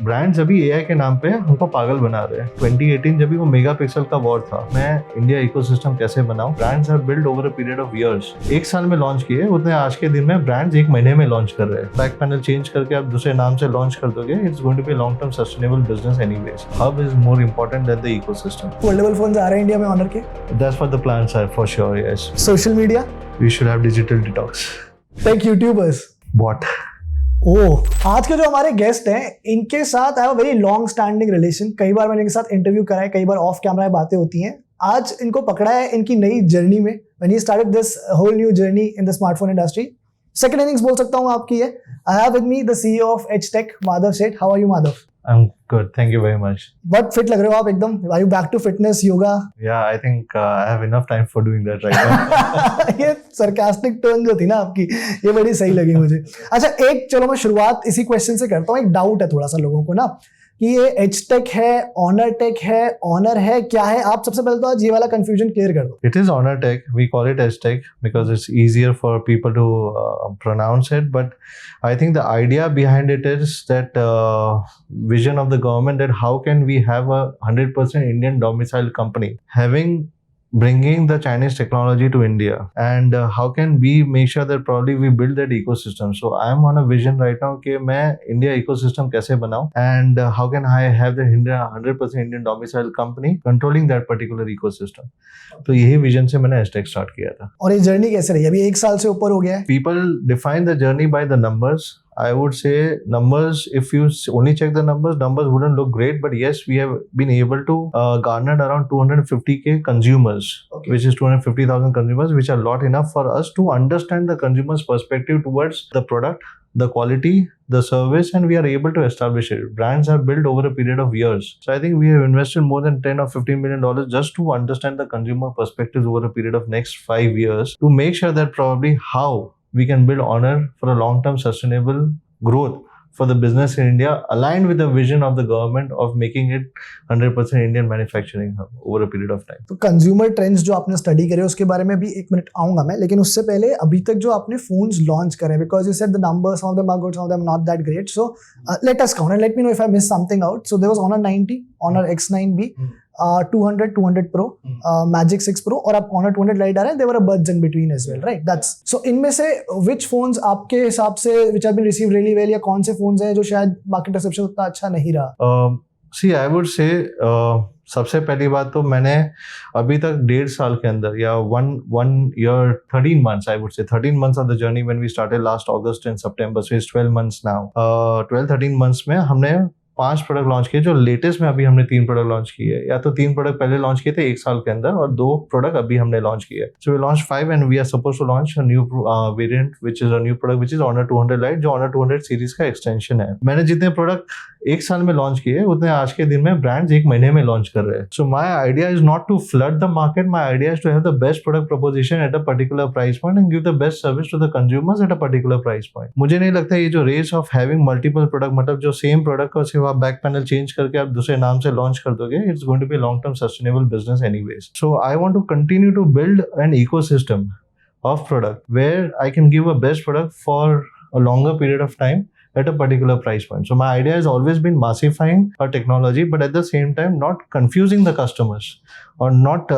Brands अभी AI के नाम पे हमको पागल बना रहे हैं। 2018 जब भी वो मेगा पिक्सल का वॉर था, मैं इंडिया इकोसिस्टम कैसे बनाऊं। Brands have build over a period of years. एक साल में लॉन्च किए उतने आज के दिन में ब्रांड्स एक महीने में लॉन्च कर रहे हैं। बैक पैनल चेंज करके आप दूसरे नाम से लॉन्च कर दोगे, it's going to be long term sustainable business anyways. Hub is more important than the ecosystem. Foldable phones आ रहे हैं इंडिया में ऑनर के। That's what the plans are for sure. Yes, social media we should have digital detox. Tech YouTubers what? आज के जो हमारे guest हैं इनके साथ I have a very long standing relation. कई बार मैंने इनके साथ इंटरव्यू करा है, कई बार ऑफ कैमरा बातें होती हैं। आज इनको पकड़ा है इनकी नई जर्नी में, when he started this whole new journey in the smartphone industry. Second innings बोल सकता हूं आपकी है। I have with me the CEO of HTech Madhav Sheth. How are you Madhav? I'm good, thank you very much. बहुत fit लग रहे हो आप एकदम। Are you back to fitness, yoga? Yeah, I think I have enough time for doing that right now. ये sarcastic tone जो थी ना आपकी, ये बड़ी सही लगी मुझे। अच्छा, एक चलो मैं शुरुआत इसी क्वेश्चन से करता हूँ। एक डाउट है थोड़ा सा लोगों को ना कि ये HTech है, HonorTech है, Honor है, क्या है? आप सबसे पहले तो आज ये वाला confusion clear कर दो। It is HonorTech. We call it HTech because it's easier for people to pronounce it. But I think the idea behind it is that vision of the government that how can we have a 100% Indian domiciled company bringing the Chinese technology to India, and how can we make sure that probably we build that ecosystem. So I am on a vision right now कि मैं India ecosystem कैसे बनाऊं, and how can I have the 100% Indian domicile company controlling that particular ecosystem. तो यही vision से मैंने HTech start किया था। और ये जर्नी कैसे रही? अभी एक साल से ऊपर हो गया है। People define the journey by the numbers. I would say numbers, if you only check the numbers wouldn't look great. But yes, we have been able to garner around 250k consumers, okay, which is 250,000 consumers, which are a lot enough for us to understand the consumer's perspective towards the product, the quality, the service, and we are able to establish it. Brands have built over a period of years. So I think we have invested more than $10 or $15 million just to understand the consumer perspectives over a period of next 5 years to make sure that probably how we can build Honor for a long-term sustainable growth for the business in India, aligned with the vision of the government of making it 100% Indian manufacturing hub over a period of time. तो consumer trends जो आपने study करे उसके बारे में भी एक minute आऊंगा मैं, लेकिन उससे पहले अभी तक जो आपने फोन्स लॉन्च करे, because you said the numbers, some of them are good, some of them not that great, so let us count and let me know if I miss something out. So there was Honor 90, Honor X9B, 200 Pro, Magic 6 Pro, और आप Honor 200 Lite आ रहे हैं, they were a buds in between as well, right? That's so. इनमें से which phones आपके हिसाब से which have been received really well, या कौन से phones हैं जो शायद मार्केट रिसेप्शन उतना अच्छा नहीं रहा? See, I would say सबसे पहली बात तो मैंने अभी तक 1.5 साल के अंदर या 1 year 13 months, I would say 13 months of the journey when we started last August and September, so it's 12 months now. 12-13 months में हमने 5 प्रोडक्ट लॉन्च किए। जो लेटेस्ट में अभी हमने 3 प्रोडक्ट लॉन्च किए, या तो 3 प्रोडक्ट पहले लॉन्च किए थे 1 साल के अंदर, और 2 प्रोडक्ट अभी हमने लॉन्च किए। So we launch 5 and we are suppose to launch a new variant which is a new product which is Honor 200 Lite, जो Honor 200 सीरीज का एक्सटेंशन है। मैंने जितने प्रोडक्ट 1 साल में लॉन्च किए उतने आज के दिन में ब्रांड्स 1 महीने में लॉन्च कर रहे हैं। So my idea is not to flood the market, my idea is to have the best product proposition at a particular price point and give the best service to the consumers at a particular price point. मुझे नहीं लगता ये जो race of having multiple product, मतलब जो same product को सिर्फ आप बैक पैनल चेंज करके आप दूसरे नाम से लॉन्च कर दोगे, it's going to be long term sustainable business anyways. So I want to continue to build an ecosystem of product where I can give a best product for a longer period of time at a particular price point. So my idea has always been massifying our technology, but at the same time not confusing the customers or not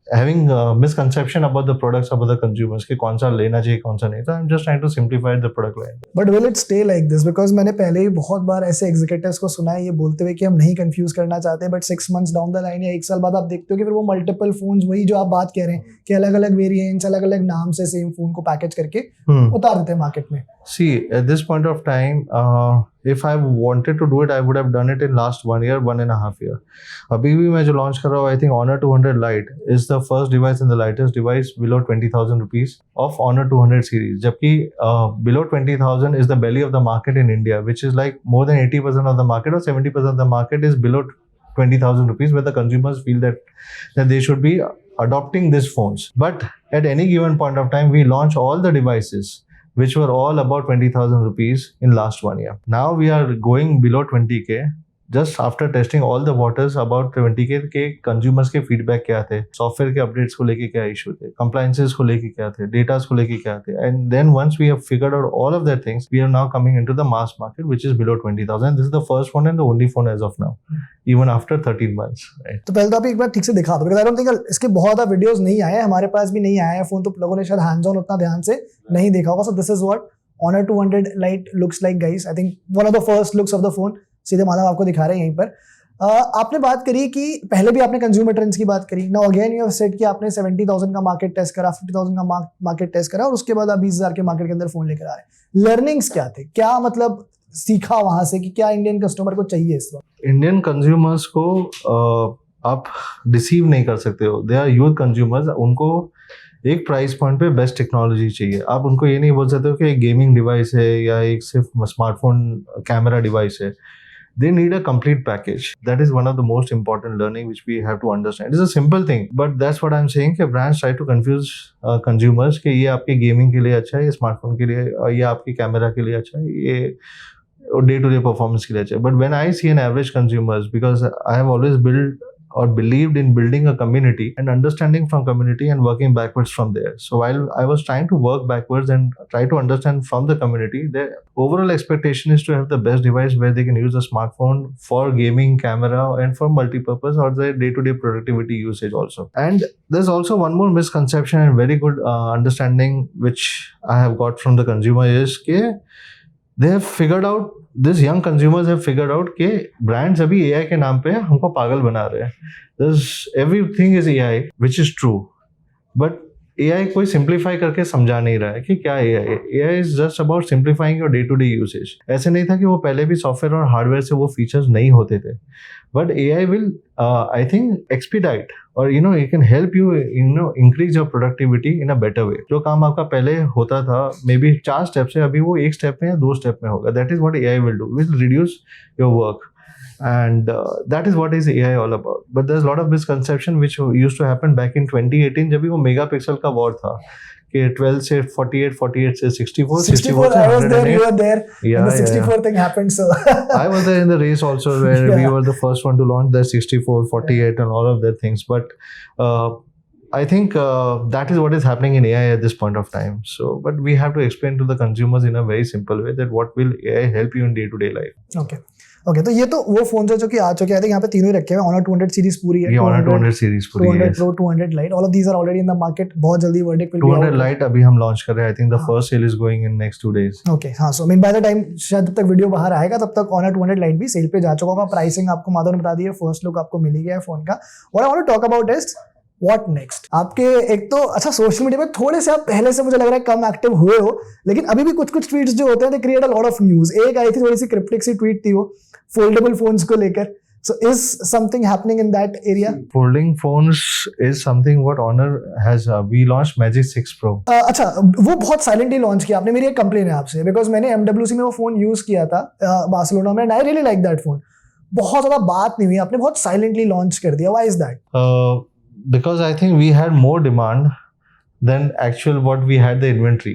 having misconception about the products, about the consumers कि कौन सा लेना चाहिए कौन सा नहीं। So I'm just trying to simplify the product line. But will it stay like this? Because मैंने पहले ही बहुत बार ऐसे एग्जीक्यूटिव्स को सुना है ये बोलते हुए कि हम नहीं कंफ्यूज करना चाहते, but 6 months down the line या 1 साल बाद आप देखते हो कि फिर वो मल्टीपल फोन्स, वही जो आप बात कह रहे हैं कि अलग अलग वेरिएंट्स, अलग अलग नाम से सेम फोन को पैकेज करके उतार देते हैं मार्केट में। See, at this point of time, if I wanted to do it, I would have done it in last 1 year, 1.5 year. अभी भी मैं जो लॉन्च कर रहा हूँ, I think Honor 200 Lite is the first device and the lightest device below 20,000 rupees of Honor 200 series. जबकि below 20,000 is the belly of the market in India, which is like more than 80% of the market or 70% of the market is below 20,000 rupees, where the consumers feel that they should be adopting these phones. But at any given point of time, we launch all the devices which were all about 20,000 rupees in last 1 year. Now we are going below 20k just after testing all the waters about 20K के consumers के feedback क्या थे, software के updates को लेके क्या issue थे, compliances को लेके क्या थे, डेटास को लेके क्या थे, and then once we have figured out all of that things we are now coming into the mass market which is below 20,000. This is the first phone and the only phone as of now, even after 13 months, right? तो पहले तो आप एक बार ठीक से दिखा दो, because I don't think इसके बहुत ज़्यादा वीडियोस नहीं आए हैं, हमारे पास भी नहीं आया है फोन, तो लोगों ने शायद हैंड्स ऑन उतना ध्यान से नहीं देखा होगा. So this is what Honor 200 Lite looks like, guys. I think one of the first looks of the phone. सीधे माधव आपको दिखा रहे हैं यहीं पर. आपने बात करी कि पहले भी आपने कंज्यूमर ट्रेंड्स की बात करी. Now again you have said कि आपने 70,000 का मार्केट टेस्ट करा, 50,000 का मार्केट टेस्ट करा, और उसके बाद आप 20,000 के मार्केट के अंदर फोन लेकर आ रहे हैं. लर्निंग्स क्या थे, क्या मतलब सीखा वहां से कि क्या इंडियन कस्टमर को चाहिए इस वक्त? इंडियन कंज्यूमर्स को आप डिसीव नहीं कर सकते हो. दे आर यूथ कंज्यूमर्स, उनको एक प्राइस पॉइंट पे बेस्ट टेक्नोलॉजी चाहिए. आप उनको ये नहीं बोल सकते हो कि एक गेमिंग डिवाइस है या एक सिर्फ स्मार्टफोन कैमरा डिवाइस है. They need a complete package. That is one of the most important learning which we have to understand. It's a simple thing, but that's what I'm saying कि brands try to confuse consumers कि ये आपके gaming के लिए अच्छा है, ये smartphone के लिए, ये आपके कैमरा के लिए अच्छा है, ये डे टू डे परफॉर्मेंस के लिए अच्छा है. But when I see an average consumers, because I have always built or believed in building a community and understanding from community and working backwards from there. So while I was trying to work backwards and try to understand from the community, their overall expectation is to have the best device where they can use a smartphone for gaming, camera, and for multi-purpose or their day-to-day productivity usage also. And there's also one more misconception and very good understanding which I have got from the consumer is that they have figured out, this young consumers have figured out कि brands अभी AI के नाम पे हमको पागल बना रहे हैं. This everything is AI, which is true, but AI कोई सिंप्लीफाई करके समझा नहीं रहा है कि क्या AI है. AI is just about simplifying your day-to-day usage. ऐसे नहीं था कि वो पहले भी सॉफ्टवेयर और हार्डवेयर से वो फीचर्स नहीं होते थे. But AI will, I think, expedite or it can help you, increase your productivity in a better way. जो काम आपका पहले होता था, maybe 4 स्टेप से अभी वो 1 स्टेप में या 2 स्टेप में होगा. That is what AI will do. Will reduce your work. And that is what is AI all about. But there's a lot of misconception which used to happen back in 2018 जब भी वो megapixel का war था कि 12 से 48, 48 से 64, 64 से 108. I was there, you were there. Yeah, and the 64 thing happened, so I was there in the race also where we were the first one to launch the 64, 48 and all of that things. But I think that is what is happening in AI at this point of time. So, but we have to explain to the consumers in a very simple way that what will AI help you in day-to-day life. Okay, तो ये तो वो phone है जो कि आ चुके हैं. I think यहाँ पे तीनों ही रखे हुए हैं. Honor 200 सीरीज पूरी है. ये Honor 200 सीरीज पूरी है. 200 Pro, 200 Lite, all of these are already in the market. बहुत जल्दी verdict will be out. 200 Lite अभी हम लॉन्च कर रहे हैं. I think the first sale is going in next 2 days. Okay, हाँ, so I mean by the time शायद तब तक वीडियो बाहर आएगा तब तक Honor 200 Lite भी सेल पे जा चुका होगा. प्राइसिंग आपको माधव ने बता दी है, फर्स्ट लुक आपको मिल गया है फोन का. What I want to talk about is What next? आपके एक तो अच्छा सोशल मीडिया पे थोड़े से आप पहले से मुझे लग रहा है कम एक्टिव हुए हो, लेकिन अभी भी कुछ कुछ ट्वीट्स जो होते हैं they create a lot of news. एक आई थी थोड़ी सी क्रिप्टिक सी ट्वीट थी वो फोल्डेबल फोन्स को लेकर. So is something happening in that area? Folding phones is something what Honor has. We launched Magic 6 Pro. अच्छा, वो बहुत साइलेंटली लॉन्च किया आपने. मेरी एक कंप्लेन है आपसे, बिकॉज मैंने MWC में वो फोन यूज किया था बार्सिलोना में, and I really like that phone. बहुत ज्यादा बात नहीं हुई, आपने बहुत साइलेंटली लॉन्च कर दिया. Why is that? Because I think we had more demand than actual what we had the inventory.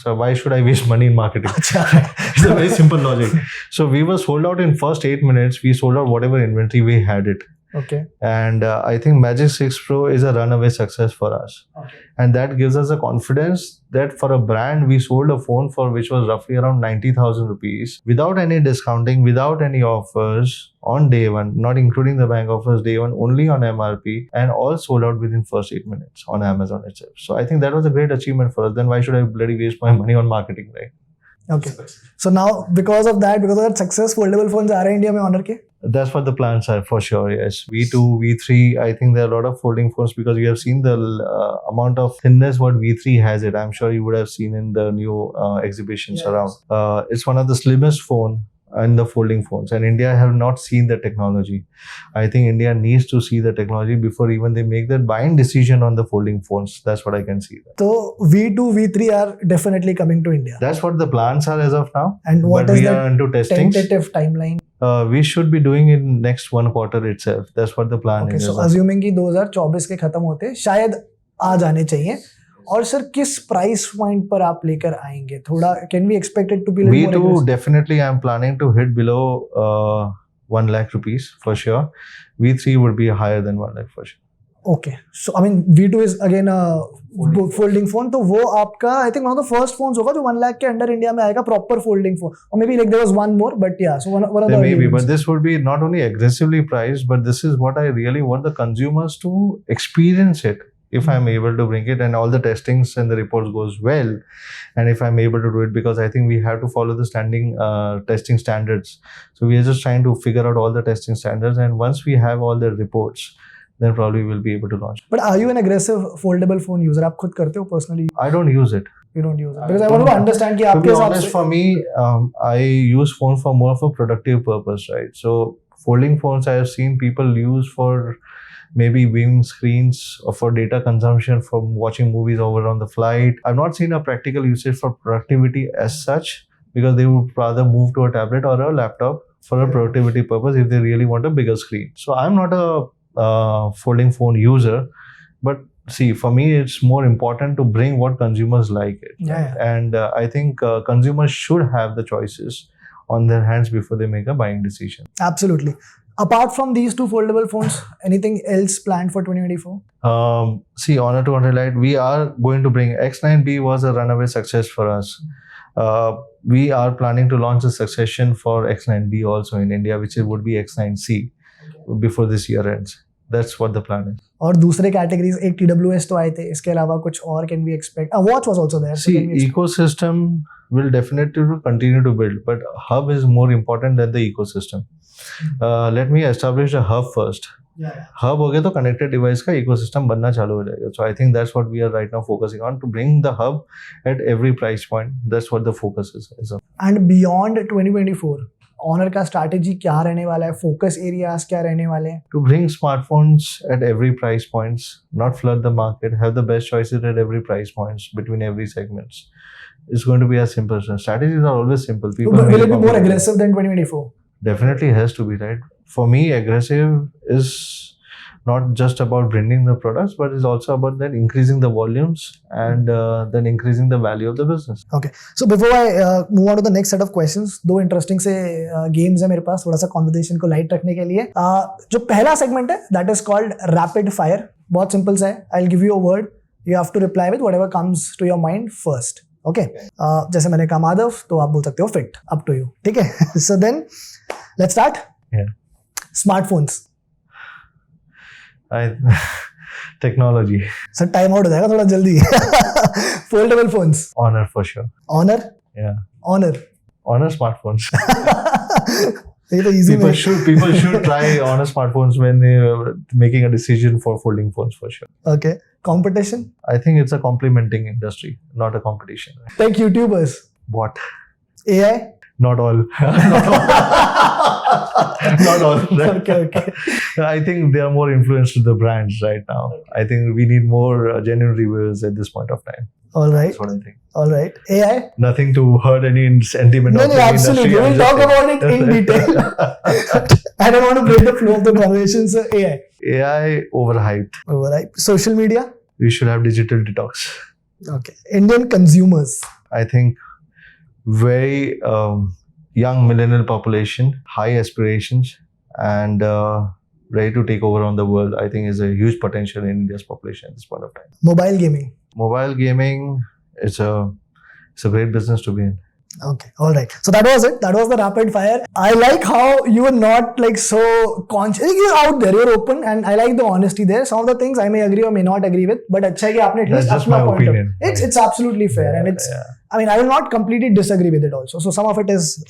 So why should I waste money in marketing? It's a very simple logic. So we were sold out in first 8 minutes. We sold out whatever inventory we had it. Okay. And I think Magic 6 Pro is a runaway success for us. Okay. And that gives us a confidence that for a brand, we sold a phone for which was roughly around 90,000 rupees without any discounting, without any offers on day one, not including the bank offers day one, only on MRP, and all sold out within first 8 minutes on Amazon itself. So I think that was a great achievement for us. Then why should I bloody waste my money on marketing, right? Okay. So now because of that success, foldable phones are India mein Honor ke? That's what the plans are for sure, yes. V2, V3, I think there are a lot of folding phones because we have seen the amount of thinness what V3 has it. I'm sure you would have seen in the new exhibitions around. It's one of the slimmest phone in the folding phones, and India have not seen the technology. I think India needs to see the technology before even they make that buying decision on the folding phones. That's what I can see. So V2, V3 are definitely coming to India. That's what the plans are as of now. And what but is we the are into testing. Tentative timeline? We should be doing it in next 1 quarter itself. That's what the plan is. So assuming कि 2024 के खत्म होते शायद आ जाने चाहिए. और sir किस price point पर आप लेकर आएंगे? थोड़ा can we expect it to be V2 definitely I'm planning to hit below 1 lakh rupees for sure. V3 would be higher than 1 lakh for sure. Okay, so I mean V2 is again a folding phone. तो वो आपका I think one of the first phones होगा जो 1 lakh के under India में आएगा proper folding phone. Or maybe like there was one more, but yeah. So one of the There may early be, ones. but this would be not only aggressively priced, but this is what I really want the consumers to experience it. If I'm able to bring it and all the testings and the reports goes well, and if I'm able to do it, because I think we have to follow the testing standards. So we are just trying to figure out all the testing standards, and once we have all the reports, then probably we'll be able to launch. But are you an aggressive foldable phone user? आप खुद करते हो personally? I don't use it. You don't use it because I want to understand कि To आपके be हिसाब honest, से for me, I use phone for more of a productive purpose, right? So folding phones I have seen people use for maybe viewing screens or for data consumption from watching movies over on the flight. I've not seen a practical usage for productivity as such, because they would rather move to a tablet or a laptop for a productivity purpose if they really want a bigger screen. So I'm not a folding phone user, but see, for me it's more important to bring what consumers like it. Yeah. And I think consumers should have the choices on their hands before they make a buying decision. Absolutely. Apart from these two foldable phones, anything else planned for 2024? See, honor to highlight, we are going to bring X9B was a runaway success for us. We are planning to launch a succession for X9B also in India, which would be X9C before this year ends. That's what the plan is. और दूसरे categories एक TWS तो आए थे, इसके अलावा कुछ और can we expect? Watch was also there. So See, can we expect? ecosystem will definitely continue to build, but hub is more important than the ecosystem. Let me establish a hub first. Yeah. Hub हो गया तो connected device का ecosystem बनना चालू हो जाएगा. So I think that's what we are right now focusing on, to bring the hub at every price point. That's what the focus is. And beyond 2024, Honor का strategy क्या रहने वाला है? Focus areas क्या रहने वाले हैं? To bring smartphones at every price points, not flood the market, have the best choices at every price points between every segments. It's going to be as simple. Strategies are always simple. Will it be more aggressive than 2024? Definitely has to be, right? For me, aggressive is not just about bringing the products, but it's also about then increasing the volumes and then increasing the value of the business. Okay. So before I move on to the next set of questions, दो interesting से games है मेरे पास, थोड़ा सा conversation को light रखने के लिए. जो पहला segment है, that is called rapid fire. बहुत simple सा है. I'll give you a word. You have to reply with whatever comes to your mind first. Okay. जैसे मैंने कहा माधव, तो आप बोल सकते हो fit. Up to you. ठीक है. So then, let's start. Yeah. Smartphones. Technology. Sir time out हो जाएगा थोड़ा जल्दी. Foldable phones. Honor for sure. Honor. Yeah. Honor. Honor smartphones. ये तो easy people में. should try Honor smartphones when they making a decision for folding phones for sure. Okay. Competition. I think it's a complementing industry, not a competition. Tech YouTubers. What? AI. Not all. Not all. Not all. Okay. I think they are more influenced to the brands right now. I think we need more genuine reviewers at this point of time. All right. That's what I think. All right. AI. Nothing to hurt any sentiment No, of no, the absolutely. industry. We'll talk about it in detail. I don't want to break the flow of the conversation. So AI. AI overhyped. All right. Social media. We should have digital detox. Okay. Indian consumers. I think very young millennial population, high aspirations, and ready to take over on the world. I think is a huge potential in India's population at this point of time. Mobile gaming. Mobile gaming is a great business to be in. Okay, all right. So that was it. That was the rapid fire. I like how you were not like so conscious. You're out there. You're open, and I like the honesty there. Some of the things I may agree or may not agree with, but अच्छा है कि आपने at least That's just अपना my point of. opinion. It's absolutely fair, and it's. Yeah. I mean, I will not completely disagree with it also. So some of it is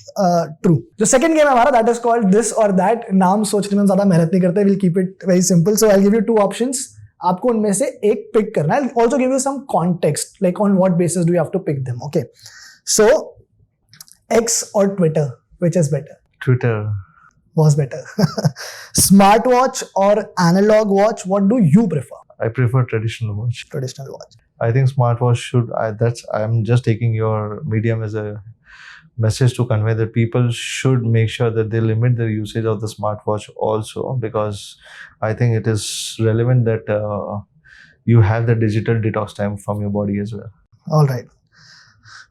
true. The second game हमारा that is called this or that. नाम सोचने में हम ज़्यादा मेहनत नहीं करते. We'll keep it very simple. So I'll give you two options. आपको उनमें से एक pick करना है. I'll also give you some context, like on what basis do you have to pick them. Okay. So X or Twitter, which is better? Twitter. Was better. Smartwatch or analog watch? What do you prefer? I prefer traditional watch. Traditional watch. I think smartwatch should. I'm just taking your medium as a message to convey that people should make sure that they limit their usage of the smartwatch also, because I think it is relevant that you have the digital detox time from your body as well. All right.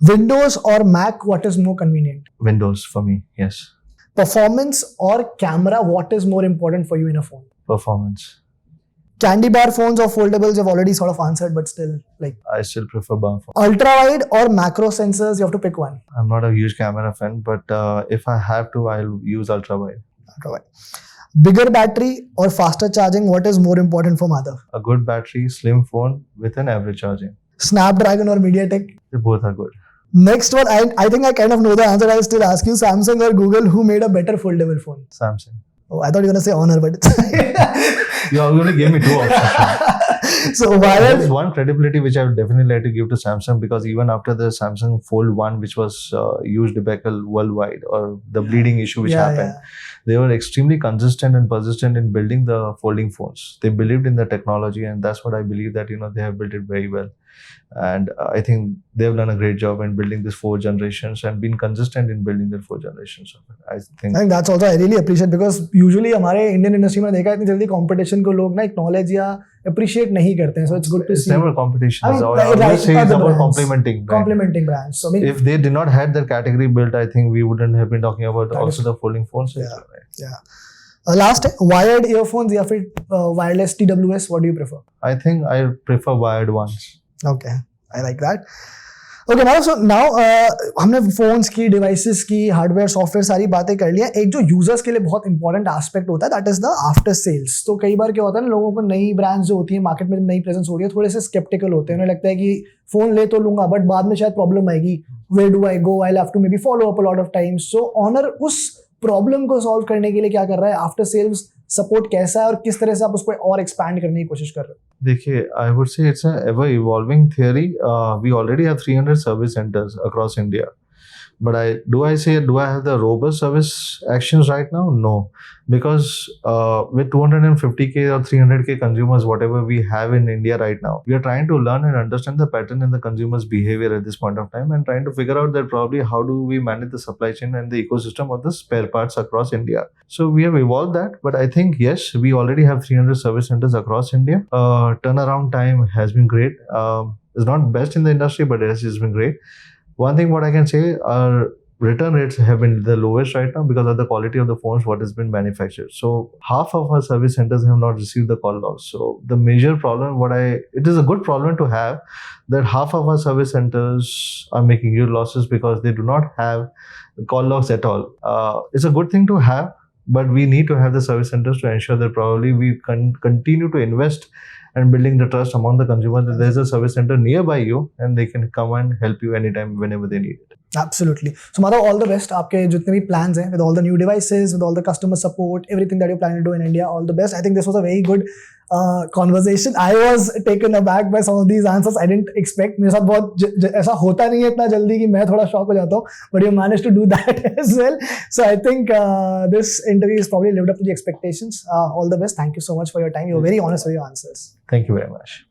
Windows or Mac, what is more convenient? Windows for me, yes. Performance or camera, what is more important for you in a phone? Performance. Candy bar phones or foldables, you've already sort of answered, but still, like. I still prefer bar phone. Ultra wide or macro sensors, you have to pick one. I'm not a huge camera fan, but if I have to, I'll use ultra wide. Ultra wide. Bigger battery or faster charging, what is more important for Madhav? A good battery, slim phone with an average charging. Snapdragon or MediaTek? They both are good. Next one, I think I kind of know the answer. I'll still ask you, Samsung or Google, who made a better foldable phone? Samsung. Oh, I thought you were going to say Honor, but it's You only gave me two options. So why? There's one credibility which I would definitely like to give to Samsung, because even after the Samsung Fold 1, which was used debacle worldwide, or the bleeding issue which happened, they were extremely consistent and persistent in building the folding phones. They believed in the technology, and that's what I believe that they have built it very well. And I think they've done a great job in building these 4 generations and been consistent in building the 4 generations of it. I think that's also I really appreciate, because usually हमारे Indian industry में देखा है इतनी जल्दी competition को लोग ना acknowledge या appreciate नहीं करते हैं. So it's good to see. It's never competition. I mean, I always say it's about complementing brands. Complementing brands. So I mean, if they did not have that category built, I think we wouldn't have been talking about also the folding phones. Yeah. Last, wired earphones या फिर wireless TWS, what do you prefer? I think I prefer wired ones. Okay, I like that. Okay, Madhav, so now हमने phones की, devices की, hardware, software सारी बातें कर लिया. एक जो users के लिए बहुत important aspect होता है, that is the after sales. तो कई बार क्या होता है ना, लोगों को नई brands जो होती हैं market में, नई presence हो रही है, थोड़े से skeptical होते हैं. उन्हें लगता है कि phone ले तो लूंगा, but बाद में शायद problem आएगी. Where do I go? I'll have to maybe follow up a lot of times. So Honor उस problem को solve करने के लिए क्या कर रहा है? After sales support कैसा है और किस तरह से आप उसको और expand करने की कोशिश कर रहे हो? देखिए, I would say it's an ever evolving theory. We already have 300 service centers across India. But do I have the robust service actions right now? No, because with 250k or 300k consumers, whatever we have in India right now, we are trying to learn and understand the pattern in the consumer's behavior at this point of time, and trying to figure out that probably how do we manage the supply chain and the ecosystem of the spare parts across India. So we have evolved that, but I think yes, we already have 300 service centers across India. Turnaround time has been great. It's not best in the industry, but it has been great. One thing what I can say, our return rates have been the lowest right now because of the quality of the phones what has been manufactured. So half of our service centers have not received the call logs. So the major problem, it is a good problem to have, that half of our service centers are making huge losses because they do not have call logs at all. It's a good thing to have, but we need to have the service centers to ensure that probably we can continue to invest and building the trust among the consumer that there's a service center nearby you and they can come and help you anytime whenever they need it. Absolutely. So Madhav, all the best. आपके जितने भी plans हैं, with all the new devices, with all the customer support, everything that you're planning to do in India, all the best. I think this was a very good conversation. I was taken aback by some of these answers. I didn't expect. मेरे साथ बहुत ऐसा होता नहीं है इतना जल्दी कि मैं थोड़ा shock हो जाता हूँ. But you managed to do that as well. So I think this interview has probably lived up to the expectations. All the best. Thank you so much for your time. You were very honest with your answers. Thank you very much.